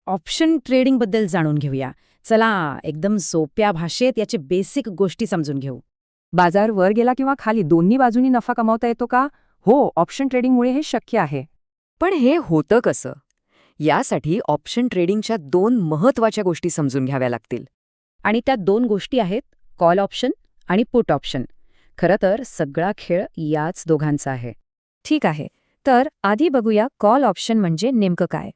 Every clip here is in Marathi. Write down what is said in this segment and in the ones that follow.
ऑप्शन ट्रेडिंगबद्दल जाणून घेऊया. चला, एकदम सोप्या भाषेत याचे बेसिक गोष्टी समजून घेऊ. बाजार वर गेला किंवा खाली दोन्ही बाजूनी नफा कमावता येतो का? हो, ऑप्शन ट्रेडिंगमुळे हे शक्य आहे. पण हे होतं कसं? यासाठी ऑप्शन ट्रेडिंगच्या 2 महत्त्वाच्या गोष्टी समजून घ्याव्या लागतील. आणि त्या 2 गोष्टी आहेत कॉल ऑप्शन आणि पुट ऑप्शन. खरं तर सगळा खेळ याच दोघांचा आहे. ठीक आहे, तर आधी बघूया कॉल ऑप्शन म्हणजे नेमकं काय.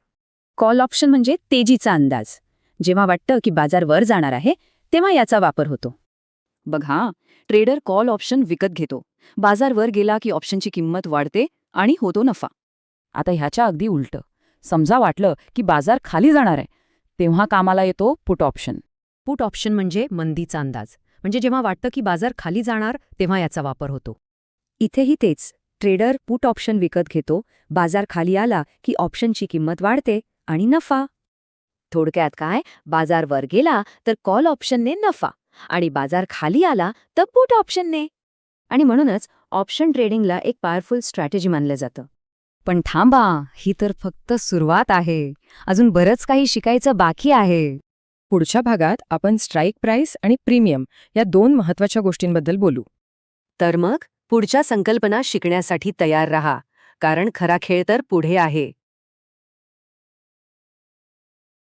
कॉल ऑप्शन म्हणजे तेजीचा अंदाज. जेव्हा वाटतं की बाजार वर जाणार आहे तेव्हा याचा वापर होतो. बघा, ट्रेडर कॉल ऑप्शन विकत घेतो. बाजार वर गेला की ऑप्शनची किंमत वाढते आणि होतो नफा. आता ह्याच्या अगदी उलटं. समजा वाटलं की बाजार खाली जाणार आहे, तेव्हा कामाला येतो पुट ऑप्शन. पुट ऑप्शन म्हणजे मंदीचा अंदाज. म्हणजे जेव्हा वाटतं की बाजार खाली जाणार तेव्हा याचा वापर होतो. इथेही तेच. ट्रेडर पुट ऑप्शन विकत घेतो, बाजार खाली आला की ऑप्शनची किंमत वाढते आणि नफा. थोडक्यात काय, बाजार वर गेला तर कॉल ऑप्शनने नफा आणि बाजार खाली आला तर पुट ऑप्शनने. आणि म्हणूनच ऑप्शन ट्रेडिंगला एक पॉवरफुल स्ट्रॅटेजी मानलं जातं. पण थांबा, ही तर फक्त सुरुवात आहे. अजून बरंच काही शिकायचं बाकी आहे. पुढच्या भागात आपण स्ट्राईक प्राइस आणि प्रीमियम या 2 महत्त्वाच्या गोष्टींबद्दल बोलू. तर मग पुढच्या संकल्पना शिकण्यासाठी तयार रहा, कारण खरा खेळ तर पुढे आहे.